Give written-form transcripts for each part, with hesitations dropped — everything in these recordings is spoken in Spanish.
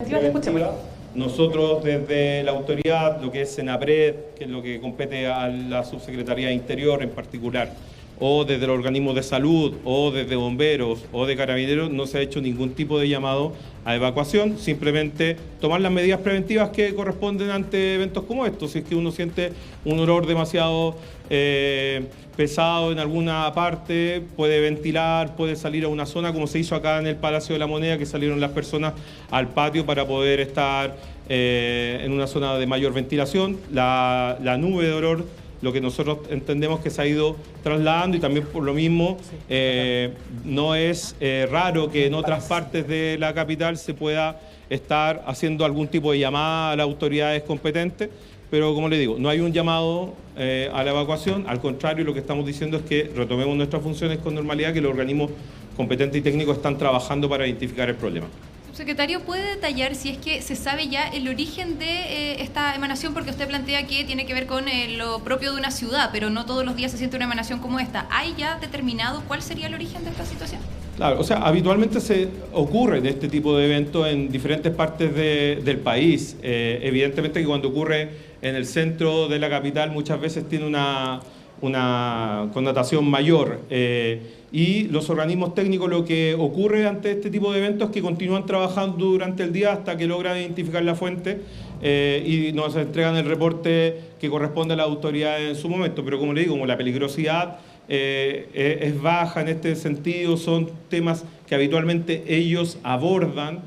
preventivas. Escuchémoslo. Nosotros desde la autoridad, lo que es Senapred, que es lo que compete a la Subsecretaría de Interior en particular, o desde los organismos de salud, o desde bomberos, o de carabineros, no se ha hecho ningún tipo de llamado a evacuación, simplemente tomar las medidas preventivas que corresponden ante eventos como estos. Si es que uno siente un olor demasiado pesado en alguna parte, puede ventilar, puede salir a una zona, como se hizo acá en el Palacio de la Moneda, que salieron las personas al patio para poder estar en una zona de mayor ventilación. La nube de olor, lo que nosotros entendemos que se ha ido trasladando, y también por lo mismo no es raro que en otras partes de la capital se pueda estar haciendo algún tipo de llamada a las autoridades competentes, pero como le digo, no hay un llamado a la evacuación. Al contrario, lo que estamos diciendo es que retomemos nuestras funciones con normalidad, que los organismos competentes y técnicos están trabajando para identificar el problema. Secretario, ¿puede detallar si es que se sabe ya el origen de esta emanación? Porque usted plantea que tiene que ver con lo propio de una ciudad, pero no todos los días se siente una emanación como esta. ¿Hay ya determinado cuál sería el origen de esta situación? Claro, o sea, habitualmente se ocurre de este tipo de eventos en diferentes partes del país. Evidentemente que cuando ocurre en el centro de la capital muchas veces tiene una connotación mayor. Y los organismos técnicos, lo que ocurre ante este tipo de eventos es que continúan trabajando durante el día hasta que logran identificar la fuente y nos entregan el reporte que corresponde a la autoridad en su momento. Pero como le digo, como la peligrosidad es baja en este sentido, son temas que habitualmente ellos abordan.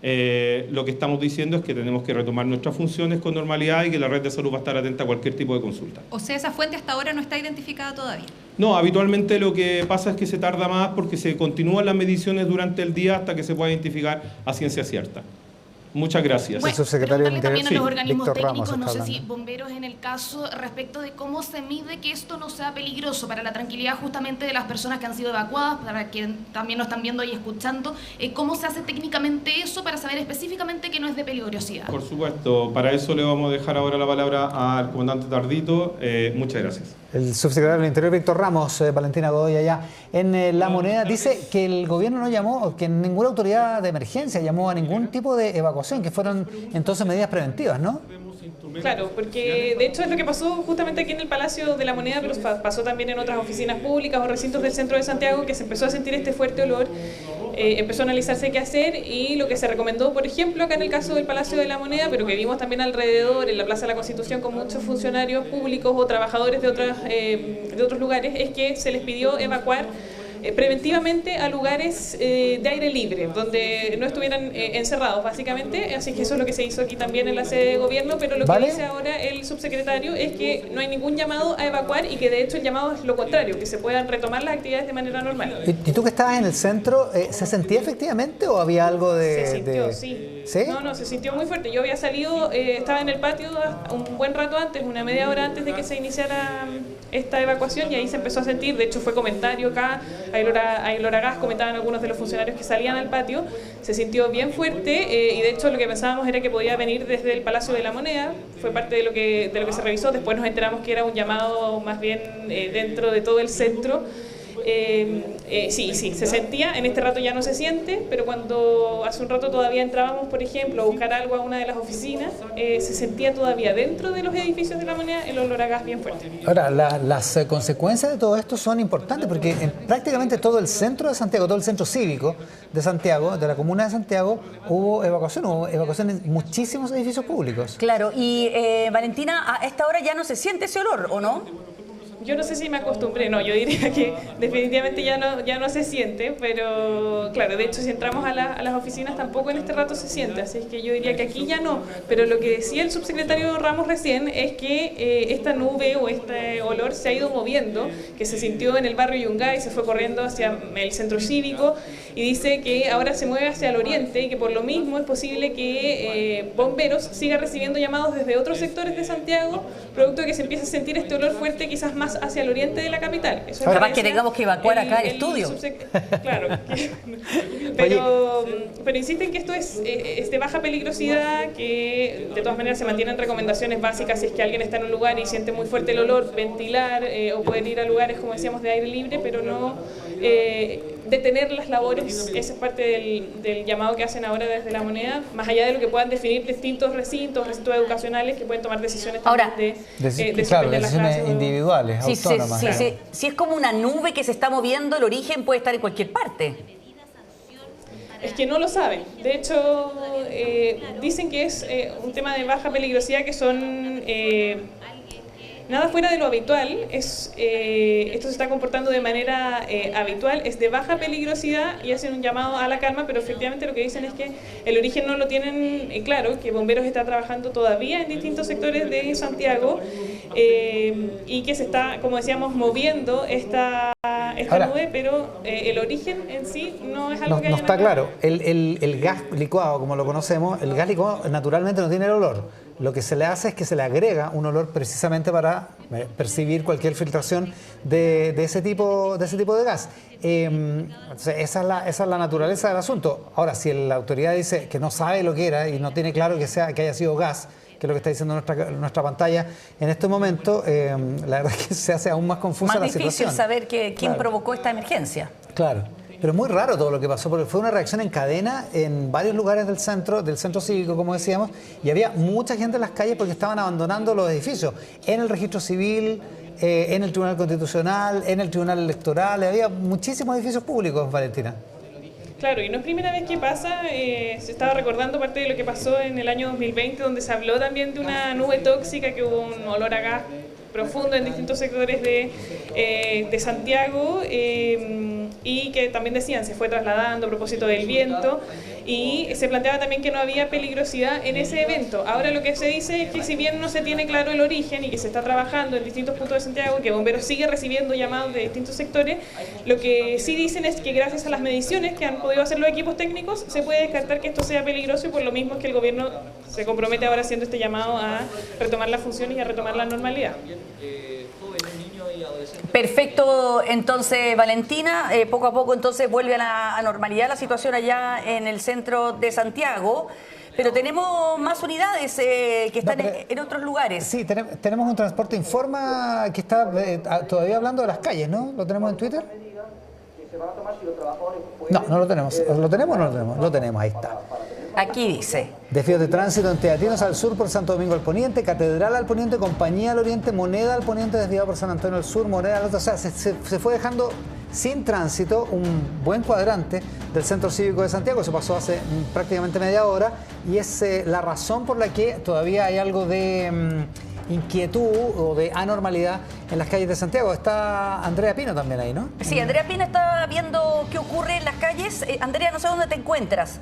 Lo que estamos diciendo es que tenemos que retomar nuestras funciones con normalidad y que la red de salud va a estar atenta a cualquier tipo de consulta. O sea, esa fuente hasta ahora no está identificada todavía. No, habitualmente lo que pasa es que se tarda más porque se continúan las mediciones durante el día hasta que se pueda identificar a ciencia cierta. Muchas gracias. Bueno, preguntarle también a los organismos Víctor técnicos, Ramos, no sé está si hablando. bomberos en el caso, respecto de cómo se mide que esto no sea peligroso para la tranquilidad justamente de las personas que han sido evacuadas, para quienes también nos están viendo y escuchando, ¿cómo se hace técnicamente eso para saber específicamente que no es de peligrosidad? Por supuesto, para eso le vamos a dejar ahora la palabra al comandante Tardito. Muchas gracias. El subsecretario del Interior, Víctor Ramos, Valentina Godoy, allá en La Moneda, dice que el gobierno no llamó, que ninguna autoridad de emergencia llamó a ningún tipo de evacuación, que fueron entonces medidas preventivas, ¿no? Claro, porque de hecho es lo que pasó justamente aquí en el Palacio de la Moneda, pero pasó también en otras oficinas públicas o recintos del centro de Santiago, que se empezó a sentir este fuerte olor, empezó a analizarse qué hacer, y lo que se recomendó, por ejemplo, acá en el caso del Palacio de la Moneda, pero que vimos también alrededor, en la Plaza de la Constitución, con muchos funcionarios públicos o trabajadores de otros lugares, es que se les pidió evacuar preventivamente a lugares de aire libre, donde no estuvieran encerrados básicamente. Así que eso es lo que se hizo aquí también en la sede de gobierno, pero lo que dice ahora el subsecretario es que no hay ningún llamado a evacuar y que de hecho el llamado es lo contrario, que se puedan retomar las actividades de manera normal. ¿Y tú que estabas en el centro, se sentía efectivamente o había algo de...? Se sintió, sí. ¿Sí? No, se sintió muy fuerte. Yo había salido, estaba en el patio un buen rato antes, una media hora antes de que se iniciara esta evacuación, y ahí se empezó a sentir. De hecho fue comentario acá, Aylor Agás, comentaban algunos de los funcionarios que salían al patio, se sintió bien fuerte, y de hecho lo que pensábamos era que podía venir desde el Palacio de la Moneda. Fue parte de lo que se revisó. Después nos enteramos que era un llamado más bien dentro de todo el centro. Sí, se sentía. En este rato ya no se siente, pero cuando hace un rato todavía entrábamos, por ejemplo, a buscar algo a una de las oficinas, se sentía todavía dentro de los edificios de la Moneda el olor a gas bien fuerte. Ahora, las consecuencias de todo esto son importantes, porque en prácticamente todo el centro de Santiago, todo el centro cívico de Santiago, de la comuna de Santiago, hubo evacuación en muchísimos edificios públicos. Claro, y Valentina, a esta hora ya no se siente ese olor, ¿o no? Yo no sé si me acostumbré, no, yo diría que definitivamente ya no se siente, pero claro, de hecho si entramos a las oficinas tampoco en este rato se siente, así es que yo diría que aquí ya no. Pero lo que decía el subsecretario Ramos recién es que esta nube o este olor se ha ido moviendo, que se sintió en el barrio Yungay, se fue corriendo hacia el centro cívico, y dice que ahora se mueve hacia el oriente y que por lo mismo es posible que bomberos sigan recibiendo llamados desde otros sectores de Santiago, producto de que se empiece a sentir este olor fuerte quizás más hacia el oriente de la capital. Eso capaz que tengamos que evacuar acá el estudio. Claro. Pero insisten que esto es de baja peligrosidad, que de todas maneras se mantienen recomendaciones básicas si es que alguien está en un lugar y siente muy fuerte el olor, ventilar o poder ir a lugares, como decíamos, de aire libre, pero detener las labores. Esa es parte del llamado que hacen ahora desde la moneda, más allá de lo que puedan definir distintos recintos educacionales que pueden tomar decisiones ahora, también de suspender las clases individuales, autónomas. Si es como una nube que se está moviendo, el origen puede estar en cualquier parte. Es que no lo saben. De hecho, dicen que es un tema de baja peligrosidad, que son nada fuera de lo habitual. Esto se está comportando de manera habitual, es de baja peligrosidad y hacen un llamado a la calma, pero efectivamente lo que dicen es que el origen no lo tienen claro, que Bomberos está trabajando todavía en distintos sectores de Santiago y que se está, como decíamos, moviendo esta nube, pero el origen en sí no es algo que haya. No está claro. El gas licuado, como lo conocemos, el gas licuado naturalmente no tiene el olor. Lo que se le hace es que se le agrega un olor precisamente para percibir cualquier filtración de ese tipo de gas. Esa es la naturaleza del asunto. Ahora, si la autoridad dice que no sabe lo que era y no tiene claro que haya sido gas, que es lo que está diciendo nuestra pantalla en este momento, la verdad es que se hace aún más confusa la situación. Más difícil saber quién provocó esta emergencia. Claro. Pero es muy raro todo lo que pasó, porque fue una reacción en cadena en varios lugares del centro cívico, como decíamos, y había mucha gente en las calles porque estaban abandonando los edificios, en el registro civil, en el Tribunal Constitucional, en el Tribunal Electoral, había muchísimos edificios públicos, Valentina. Claro, y no es primera vez que pasa, se estaba recordando parte de lo que pasó en el año 2020, donde se habló también de una nube tóxica, que hubo un olor a gas profundo en distintos sectores de Santiago, y que también decían se fue trasladando a propósito del viento, y se planteaba también que no había peligrosidad en ese evento. Ahora lo que se dice es que si bien no se tiene claro el origen y que se está trabajando en distintos puntos de Santiago, que Bomberos sigue recibiendo llamados de distintos sectores, lo que sí dicen es que gracias a las mediciones que han podido hacer los equipos técnicos se puede descartar que esto sea peligroso, y por lo mismo es que el gobierno se compromete ahora haciendo este llamado a retomar las funciones y a retomar la normalidad. Perfecto, entonces Valentina, poco a poco entonces vuelve a la normalidad la situación allá en el centro de Santiago, pero tenemos más unidades que están en otros lugares. Sí, tenemos un Transporte Informa que está todavía hablando de las calles, ¿no? ¿Lo tenemos en Twitter? No lo tenemos. ¿Lo tenemos o no lo tenemos? Lo tenemos, ahí está. Aquí dice: desvíos de tránsito en Teatinos al sur por Santo Domingo al poniente, Catedral al poniente, Compañía al oriente, Moneda al poniente desviado por San Antonio al sur, Moneda al otro. O sea, se fue dejando sin tránsito un buen cuadrante del Centro Cívico de Santiago. Eso pasó hace prácticamente media hora y es la razón por la que todavía hay algo de inquietud o de anormalidad en las calles de Santiago. Está Andrea Pino también ahí, ¿no? Sí, Andrea Pino está viendo qué ocurre en las calles. Andrea, no sé dónde te encuentras.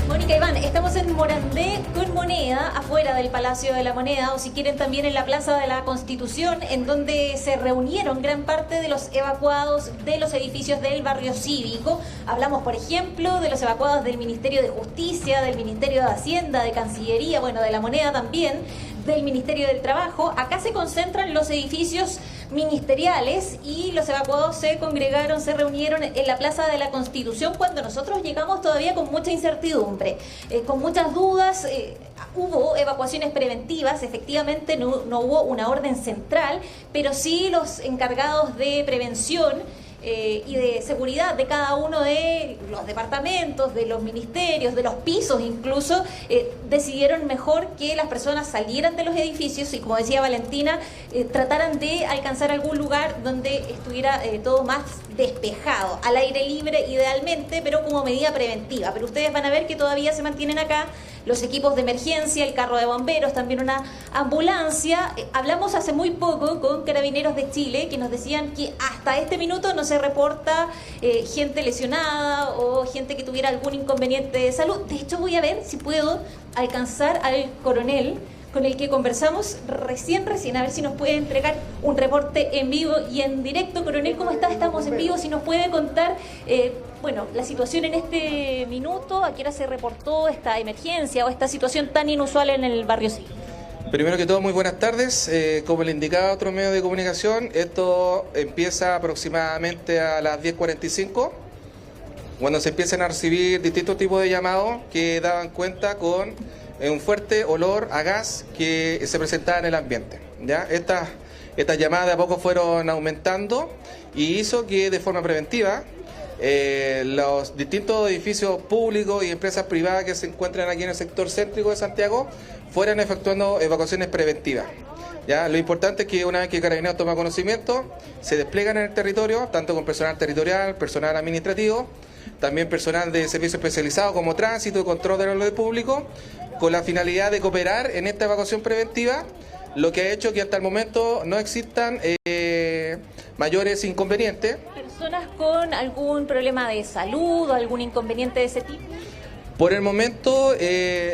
Mónica, Iván, estamos en Morandé con Moneda, afuera del Palacio de la Moneda, o si quieren también en la Plaza de la Constitución, en donde se reunieron gran parte de los evacuados de los edificios del barrio cívico. Hablamos, por ejemplo, de los evacuados del Ministerio de Justicia, del Ministerio de Hacienda, de Cancillería, bueno, de la Moneda también, del Ministerio del Trabajo. Acá se concentran los edificios ministeriales y los evacuados se congregaron, se reunieron en la Plaza de la Constitución cuando nosotros llegamos todavía con mucha incertidumbre, con muchas dudas. Hubo evacuaciones preventivas, efectivamente no hubo una orden central, pero sí los encargados de prevención y de seguridad de cada uno de los departamentos, de los ministerios, de los pisos incluso, decidieron mejor que las personas salieran de los edificios y, como decía Valentina, trataran de alcanzar algún lugar donde estuviera todo más despejado, al aire libre idealmente, pero como medida preventiva. Pero ustedes van a ver que todavía se mantienen acá los equipos de emergencia, el carro de bomberos, también una ambulancia. Hablamos hace muy poco con Carabineros de Chile que nos decían que hasta este minuto no se reporta gente lesionada o gente que tuviera algún inconveniente de salud. De hecho, voy a ver si puedo alcanzar al coronel con el que conversamos recién, a ver si nos puede entregar un reporte en vivo y en directo. Coronel, ¿cómo está? Estamos en vivo, si nos puede contar la situación en este minuto, a qué hora se reportó esta emergencia o esta situación tan inusual en el barrio cívico. Primero que todo, muy buenas tardes. Como le indicaba otro medio de comunicación, esto empieza aproximadamente a las 10:45, cuando se empiezan a recibir distintos tipos de llamados que daban cuenta con un fuerte olor a gas que se presentaba en el ambiente. ¿Ya? Estas estas llamadas de a poco fueron aumentando y hizo que de forma preventiva los distintos edificios públicos y empresas privadas que se encuentran aquí en el sector céntrico de Santiago fueran efectuando evacuaciones preventivas. ¿Ya? Lo importante es que una vez que Carabineros toma conocimiento, se despliegan en el territorio, tanto con personal territorial, personal administrativo, también personal de servicio especializado como tránsito y control del orden público, con la finalidad de cooperar en esta evacuación preventiva, lo que ha hecho que hasta el momento no existan mayores inconvenientes. ¿Personas con algún problema de salud o algún inconveniente de ese tipo? Por el momento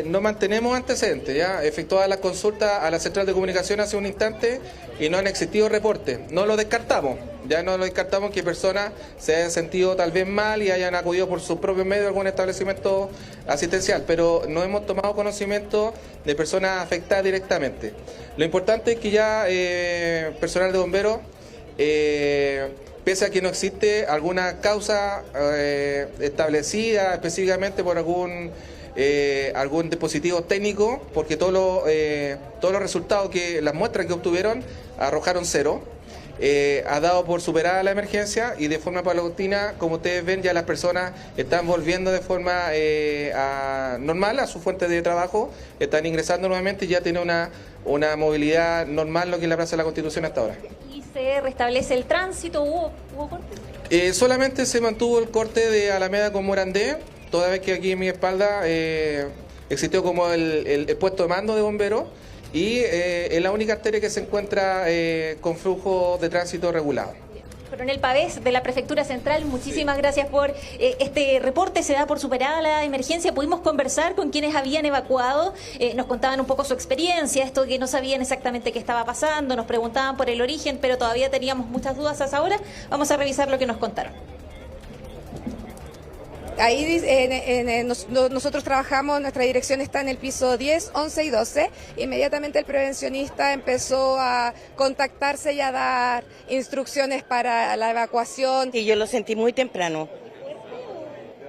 no mantenemos antecedentes, ¿ya? Efectuadas las consultas a la central de comunicación hace un instante y no han existido reportes. No lo descartamos, ya no lo descartamos que personas se hayan sentido tal vez mal y hayan acudido por sus propios medios a algún establecimiento asistencial, pero no hemos tomado conocimiento de personas afectadas directamente. Lo importante es que ya personal de bomberos, pese a que no existe alguna causa establecida específicamente por algún dispositivo técnico, porque todos los resultados las muestras que obtuvieron arrojaron 0, ha dado por superada la emergencia y de forma paulatina, como ustedes ven, ya las personas están volviendo de forma normal a su fuente de trabajo, están ingresando nuevamente y ya tiene una movilidad normal, lo que es la Plaza de la Constitución hasta ahora. ¿Se restablece el tránsito? ¿Hubo corte? Solamente se mantuvo el corte de Alameda con Morandé, toda vez que aquí en mi espalda existió como el puesto de mando de bomberos y es la única arteria que se encuentra con flujo de tránsito regulado. Coronel Pavés, de la Prefectura Central, muchísimas gracias por este reporte. Se da por superada la emergencia. Pudimos conversar con quienes habían evacuado, nos contaban un poco su experiencia, esto que no sabían exactamente qué estaba pasando, nos preguntaban por el origen, pero todavía teníamos muchas dudas hasta ahora. Vamos a revisar lo que nos contaron. Ahí nosotros trabajamos, nuestra dirección está en el piso 10, 11 y 12. Inmediatamente el prevencionista empezó a contactarse y a dar instrucciones para la evacuación. Y yo lo sentí muy temprano.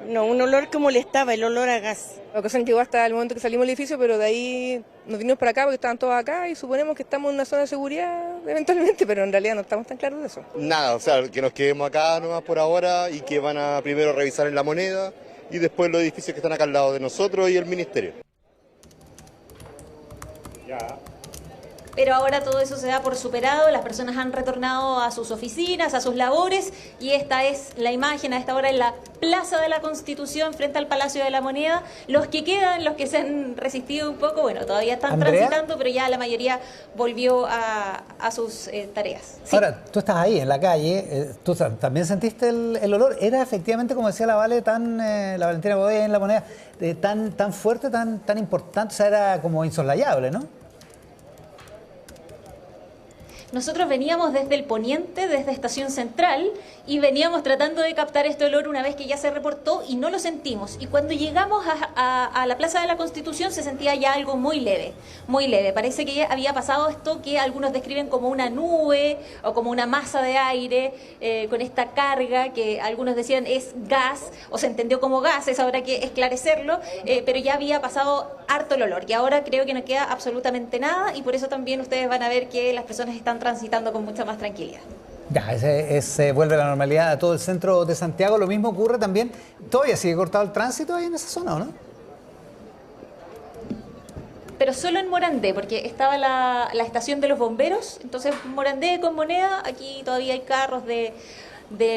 No, un olor que molestaba, el olor a gas. La cosa llegó hasta el momento que salimos del edificio, pero de ahí nos vinimos para acá porque estaban todos acá y suponemos que estamos en una zona de seguridad eventualmente, pero en realidad no estamos tan claros de eso. Nada, o sea, que nos quedemos acá nomás por ahora y que van a primero revisar en La Moneda y después los edificios que están acá al lado de nosotros y el ministerio. Pero ahora todo eso se da por superado, las personas han retornado a sus oficinas, a sus labores, y esta es la imagen a esta hora en la Plaza de la Constitución frente al Palacio de la Moneda. Los que quedan, los que se han resistido un poco, bueno, todavía están transitando, pero ya la mayoría volvió a sus tareas. Sí. Ahora, tú estás ahí en la calle, ¿tú también sentiste el olor? ¿Era efectivamente, como decía la Valentina Bodet en La Moneda, tan fuerte, tan importante? O sea, era como insoslayable, ¿no? Nosotros veníamos desde el poniente, desde Estación Central, y veníamos tratando de captar este olor una vez que ya se reportó y no lo sentimos. Y cuando llegamos a la Plaza de la Constitución se sentía ya algo muy leve, muy leve. Parece que había pasado esto que algunos describen como una nube o como una masa de aire con esta carga que algunos decían es gas o se entendió como gas, eso habrá que esclarecerlo, pero ya había pasado harto el olor y ahora creo que no queda absolutamente nada y por eso también ustedes van a ver que las personas están transitando con mucha más tranquilidad. Ya, se vuelve la normalidad a todo el centro de Santiago. Lo mismo ocurre también, todavía sigue cortado el tránsito ahí en esa zona, ¿o no? Pero solo en Morandé, porque estaba la estación de los bomberos, entonces Morandé con Moneda, aquí todavía hay carros de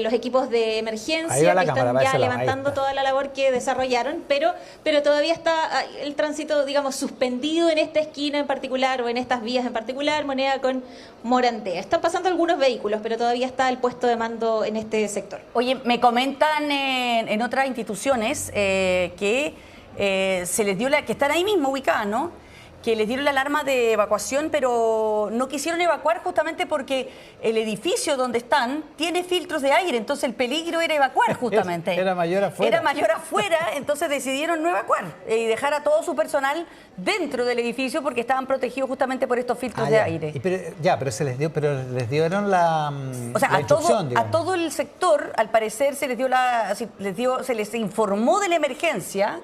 los equipos de emergencia que están ya levantando toda la labor que desarrollaron, pero todavía está el tránsito, digamos, suspendido en esta esquina en particular o en estas vías en particular, Moneda con Morandé. Están pasando algunos vehículos, pero todavía está el puesto de mando en este sector. Oye, me comentan en otras instituciones que se les dio que están ahí mismo ubicadas, ¿no? Que les dieron la alarma de evacuación, pero no quisieron evacuar justamente porque el edificio donde están tiene filtros de aire, entonces el peligro era evacuar justamente. Era mayor afuera. Era mayor afuera, entonces decidieron no evacuar y dejar a todo su personal dentro del edificio porque estaban protegidos justamente por estos filtros de aire. Pero les dieron la o sea, la instrucción, a todo el sector, al parecer, se les informó de la emergencia.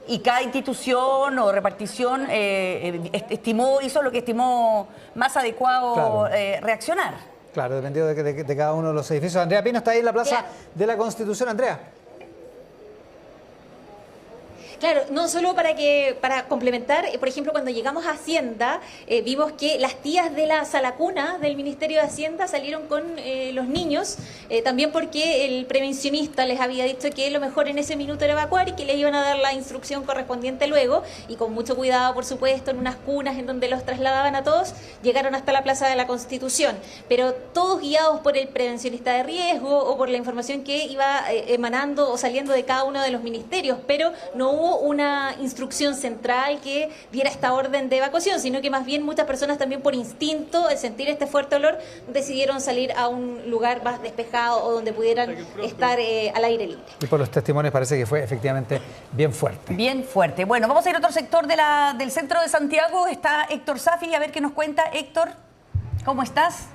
y cada institución o repartición hizo lo que estimó más adecuado reaccionar. Claro, dependiendo de cada uno de los edificios. Andrea Pino está ahí en la Plaza de la Constitución. Andrea. Claro, no solo para complementar, por ejemplo, cuando llegamos a Hacienda, vimos que las tías de la sala cuna del Ministerio de Hacienda salieron con los niños, también porque el prevencionista les había dicho que lo mejor en ese minuto era evacuar y que les iban a dar la instrucción correspondiente luego, y con mucho cuidado, por supuesto, en unas cunas en donde los trasladaban a todos, llegaron hasta la Plaza de la Constitución, pero todos guiados por el prevencionista de riesgo o por la información que iba emanando o saliendo de cada uno de los ministerios, pero no hubo una instrucción central que diera esta orden de evacuación, sino que más bien muchas personas también por instinto, al sentir este fuerte olor, decidieron salir a un lugar más despejado o donde pudieran estar al aire libre. Y por los testimonios parece que fue efectivamente bien fuerte. Bien fuerte. Bueno, vamos a ir a otro sector del centro de Santiago. Está Héctor Safi, a ver qué nos cuenta. Héctor, ¿cómo estás?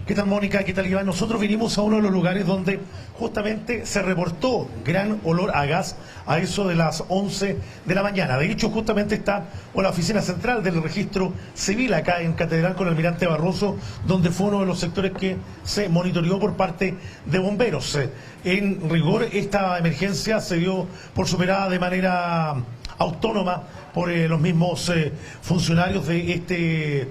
¿Qué tal, Mónica? ¿Qué tal, Iván? Nosotros vinimos a uno de los lugares donde justamente se reportó gran olor a gas a eso de las 11 de la mañana. De hecho, justamente está la oficina central del registro civil acá en Catedral con Almirante Barroso, donde fue uno de los sectores que se monitoreó por parte de bomberos. En rigor, esta emergencia se dio por superada de manera autónoma por los mismos funcionarios de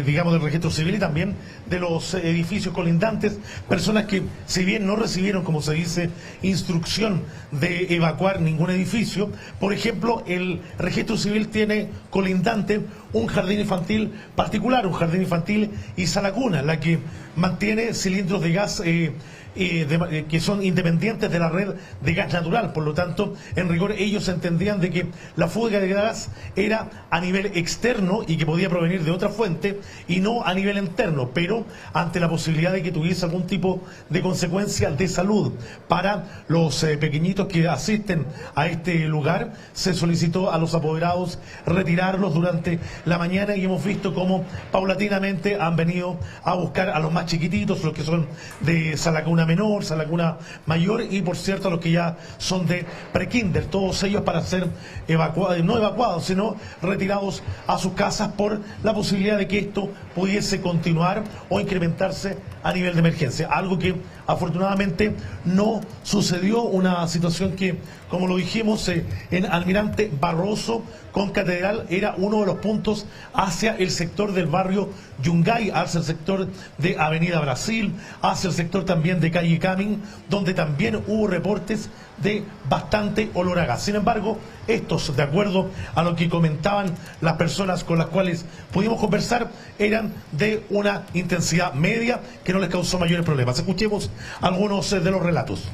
digamos, del registro civil y también de los edificios colindantes, personas que, si bien no recibieron, como se dice, instrucción de evacuar ningún edificio, por ejemplo, el registro civil tiene colindante un jardín infantil particular, un jardín infantil y sala cuna, la que mantiene cilindros de gas que son independientes de la red de gas natural. Por lo tanto, en rigor, ellos entendían de que la fuga de gas era a nivel externo y que podía provenir de otra fuente y no a nivel interno, pero ante la posibilidad de que tuviese algún tipo de consecuencia de salud para los pequeñitos que asisten a este lugar, se solicitó a los apoderados retirarlos durante la mañana y hemos visto cómo paulatinamente han venido a buscar a los más chiquititos, los que son de sala cuna menor, sala cuna mayor y, por cierto, los que ya son de prekinder, todos ellos para ser evacuados, no evacuados, sino retirados a sus casas por la posibilidad de que esto pudiese continuar o incrementarse a nivel de emergencia, algo que afortunadamente no sucedió, una situación que, como lo dijimos, en Almirante Barroso con Catedral era uno de los puntos hacia el sector del barrio Yungay, hacia el sector de Avenida Brasil, hacia el sector también de Calle Camin, donde también hubo reportes de bastante olor a gas. Sin embargo, estos, de acuerdo a lo que comentaban las personas con las cuales pudimos conversar, eran de una intensidad media que no les causó mayores problemas. Escuchemos algunos de los relatos.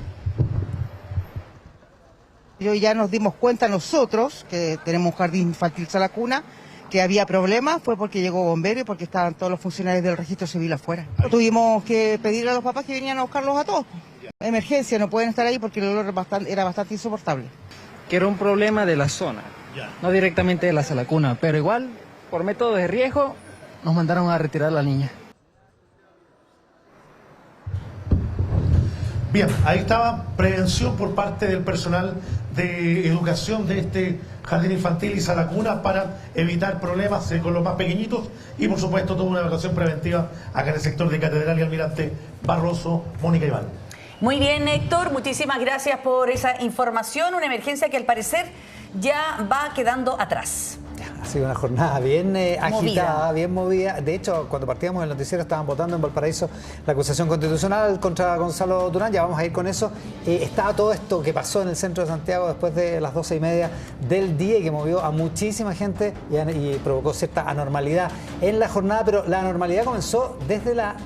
Ya nos dimos cuenta nosotros, que tenemos un jardín infantil sala cuna, que había problemas, fue porque llegó bombero y porque estaban todos los funcionarios del registro civil afuera. Tuvimos que pedirle a los papás que vinieran a buscarlos a todos. Emergencia, no pueden estar ahí porque el olor era bastante insoportable. Que era un problema de la zona, no directamente de la sala cuna, pero igual, por método de riesgo, nos mandaron a retirar a la niña. Bien, ahí estaba prevención por parte del personal de educación de este jardín infantil y sala cuna para evitar problemas con los más pequeñitos y, por supuesto, toda una evacuación preventiva acá en el sector de Catedral y Almirante Barroso. Mónica Iván. Muy bien, Héctor, muchísimas gracias por esa información. Una emergencia que al parecer ya va quedando atrás. Ha sido una jornada bien agitada, bien movida. De hecho, cuando partíamos del noticiero estaban votando en Valparaíso la acusación constitucional contra Gonzalo Durán. Ya vamos a ir con eso. Estaba todo esto que pasó en el centro de Santiago después de las 12:30 del día y que movió a muchísima gente y provocó cierta anormalidad en la jornada, pero la anormalidad comenzó desde la